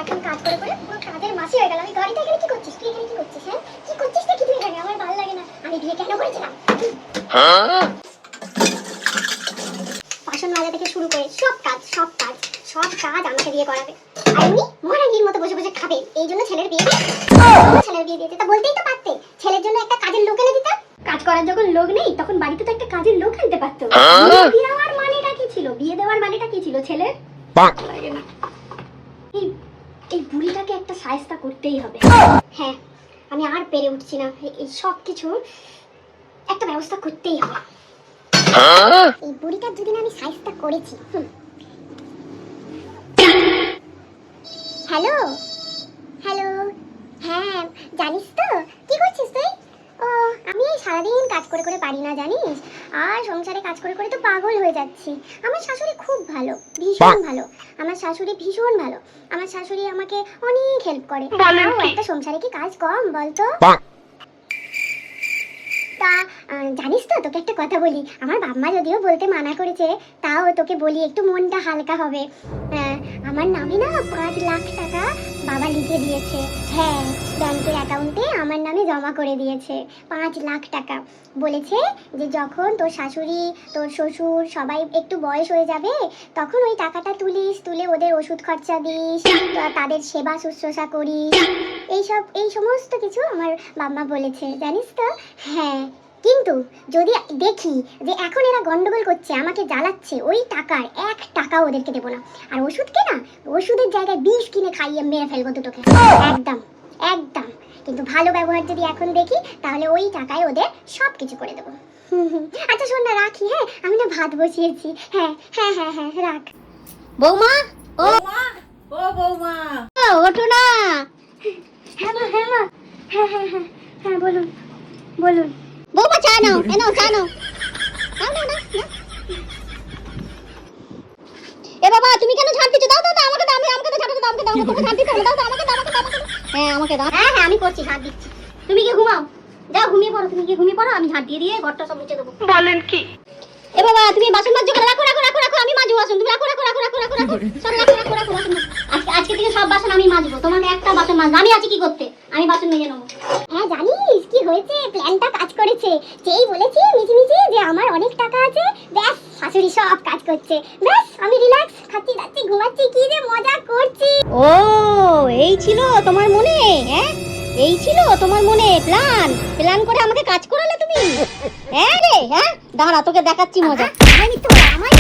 সারাক্ষণ কাজ করে করে পুরো কাজের মাসি হয়ে গেল। আমি গাড়িটা এখানে কি করছিস? তুই এখানে কি করছিস? হ্যাঁ, কি করছিস কি তুই এখানে? আমার ভালো লাগে না। আমি বিয়ে কেন করেছিলাম? বাসন মাজা থেকে শুরু করে সব কাজ আমাকে দিয়ে করাবে। আর উনি মহারানীর মতো বসে বসে খাবে। এই জন্য ছেলের বিয়ে দিয়েছে। তা বলতেই তো পারতে ছেলের জন্য একটা কাজের লোক এনে দিতে। কাজ করার যখন লোক নেই তখন বাড়িতে তো একটা কাজের লোক আনতে পারতো। বিয়ে দেওয়ার মানেটা কি ছিল ছেলের? লাগে না। এই বুড়িটাকে একটা শায়েস্তা করতেই হবে। হ্যাঁ, আমি আর পেরে উঠছি না। এই সব কিছু একটা ব্যবস্থা করতেই হবে। এই বুড়িটার যদি আমি শায়েস্তা করেছি। হ্যালো হ্যালো, হ্যাঁ জানিস তো কি করছিস তুই? ও, আমি এই সারাদিন কাজ করে করে পারি না জানিস, আর সংসারে কাজ করে করে তো পাগল হয়ে যাচ্ছি। আমার শাশুড়ি খুব ভালো, ভীষণ ভালো। আমার শাশুড়ি আমাকে অনেক হেল্প করে। একটা সংসারে কি কাজ কম বলতো? তা জানিস তো, তোকে একটা কথা বলি। আমার বাবা যদিও বলতে মানা করেছে, তাও তোকে বলি, একটু মনটা হালকা হবে। আমার নামে না 5 লাখ টাকা বাবা লিখে দিয়েছে। হ্যাঁ, ব্যাংকের অ্যাকাউন্টে আমার নামে জমা করে দিয়েছে 5 লাখ টাকা। বলেছে যে যখন তোর শাশুড়ি, তোর শ্বশুর সবাই একটু বয়স হয়ে যাবে, তখন ওই টাকাটা তুলে ওদের ওষুধ খরচা দিস, তাদের সেবা শুশ্রূষা করিস। এই সমস্ত কিছু আমার বাবা বলেছে, জানিস তো? হ্যাঁ, কিন্তু যদি দেখি যে এখন এরা গন্ডগোল করছে, আমাকে জ্বালাচ্ছে, ওই টাকার 1 টাকাও ওদেরকে দেবো না। আর ওষুধের জায়গায় বিষ কিনে খাইয়ে মেরে ফেলবো দুটোকে। একদম। কিন্তু ভালো ব্যবহার যদি এখন দেখি, তাহলে ওই টাকায় ওদের সব কিছু করে দেবো। আচ্ছা শোন না, রাখি। হ্যাঁ, আমি না ভাত বসিয়েছি। হ্যাঁ, রাখ। বৌমা, ও বৌমা, ওঠো না। হ্যাঁ মা, হ্যাঁ বলুন। বৌমা চা নাও, চা নাও। এ বাবা, তুমি কেন ঝাড় দিচ্ছ? দাও আমাকে দাও, আমাকে দাও, ঝাড় দাও, আমাকে দাও, তোকে ঝাড় দিতে হবে। দাও আমাকে দাও। হ্যাঁ, আমাকে দাও। হ্যাঁ আমি করছি, ঝাড় দিচ্ছি। তুমি কি ঘুমাও? যাও ঘুমিয়ে পড়ো। আমি ঝাড় দিয়ে ঘরটা সব মুছে দেবো। বলেন কি? এ বাবা, তুমি বাসন মাজছো কেন? রাখো, আমি মাজবো বাসন। তুমি রাখো। সব রাখো বাসন। আজকে থেকে সব বাসন আমি মাজবো, তোমাকে একটা বাসন মাজবো। আমি আছি কি করতে? আমি বাসন মেজে নেবো। হ্যাঁ, জানিস কি হয়েছে? প্ল্যানটা কাজ করেছে। যেই বলেছি মিছিমিছি যে আমার অনেক টাকা আছে, ব্যাস শাশুড়ি সব কাজ করছে। ব্যাস আমি রিল্যাক্স খাচ্ছি, যাচ্ছি, ঘুমাচ্ছি, কি যে মজা করছি। ও, এই ছিল তোমার মনে? হ্যাঁ, এই ছিল তোমার মনে প্ল্যান করে আমাকে কাজ করালে তুমি? হ্যাঁ রে, হ্যাঁ, দাঁড়া তোকে দেখাচ্ছি মজা। আমার